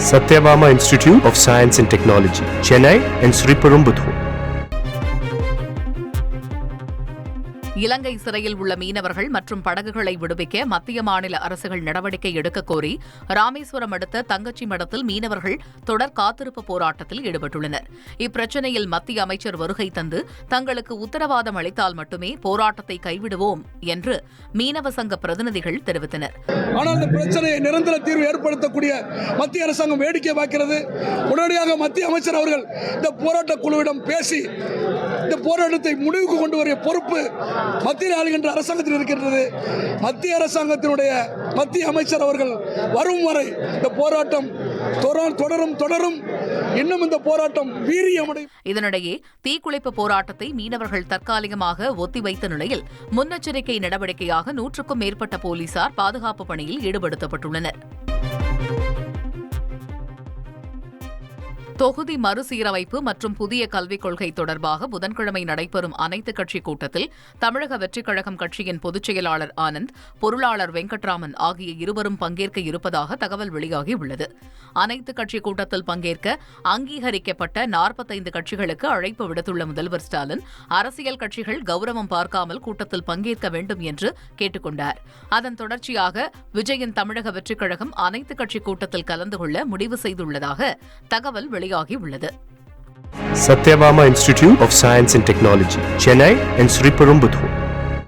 Satyabama Institute of Science and Technology, Chennai and Sriperumbudur. இலங்கை சிறையில் உள்ள மீனவர்கள் மற்றும் படகுகளை விடுவிக்க மத்திய மாநில அரசுகள் நடவடிக்கை எடுக்க கோரி ராமேஸ்வரம் அடுத்த தங்கச்சி மடத்தில் மீனவர்கள் தொடர் காத்திருப்பு போராட்டத்தில் ஈடுபட்டுள்ளனர். இப்பிரச்சினையில் மத்திய அமைச்சர் வருகை தந்து தங்களுக்கு உத்தரவாதம் அளித்தால் மட்டுமே போராட்டத்தை கைவிடுவோம் என்று மீனவ சங்க பிரதிநிதிகள் தெரிவித்தனர். ஆனால் இந்த பிரச்சனையை நிரந்தர தீர்வு ஏற்படுத்தக்கூடிய மத்திய அரசாங்கம் வேடிக்கை பார்க்கிறது. உடனடியாக மத்திய அமைச்சர் அவர்கள் இந்த போராட்ட குழுவிடம் பேசி இந்த போராட்டத்தை முடிவுக்கு கொண்டு வர பொறுப்பு மத்தியில் ஆளுகின்ற அரசாங்கத்தில் இருக்கின்றது. மத்திய அரசாங்கத்தினுடைய மத்திய அமைச்சர் அவர்கள் வரும் வரை இந்த போராட்டம் தொடரும். இன்னும் இந்த போராட்டம் வீரியமடையும். இதனிடையே தீக்குளிப்பு போராட்டத்தை மீனவர்கள் தற்காலிகமாக ஒத்திவைத்த நிலையில் முன்னெச்சரிக்கை நடவடிக்கையாக 100க்கும் மேற்பட்ட போலீசார் பாதுகாப்பு பணியில் ஈடுபடுத்தப்பட்டுள்ளனர். தொகுதி மறுசீரமைப்பு மற்றும் புதிய கல்விக் கொள்கை தொடர்பாக புதன்கிழமை நடைபெறும் அனைத்துக் கட்சி கூட்டத்தில் தமிழக வெற்றிக் கழகம் கட்சியின் பொதுச் செயலாளர் ஆனந்த், பொருளாளர் வெங்கட்ராமன் ஆகிய இருவரும் பங்கேற்க இருப்பதாக தகவல் வெளியாகியுள்ளது. அனைத்துக் கட்சி கூட்டத்தில் பங்கேற்க அங்கீகரிக்கப்பட்ட 45 கட்சிகளுக்கு அழைப்பு விடுத்துள்ள முதல்வர் ஸ்டாலின், அரசியல் கட்சிகள் கௌரவம் பார்க்காமல் கூட்டத்தில் பங்கேற்க வேண்டும் என்று கேட்டுக் கொண்டார். அதன் தொடர்ச்சியாக விஜயின் தமிழக வெற்றிக் கழகம் அனைத்துக் கட்சி கூட்டத்தில் கலந்து கொள்ள முடிவு செய்துள்ளதாக தகவல் வெளியாகியுள்ளது. Satyabama Institute of Science and Technology, Chennai and Sriperumbudur.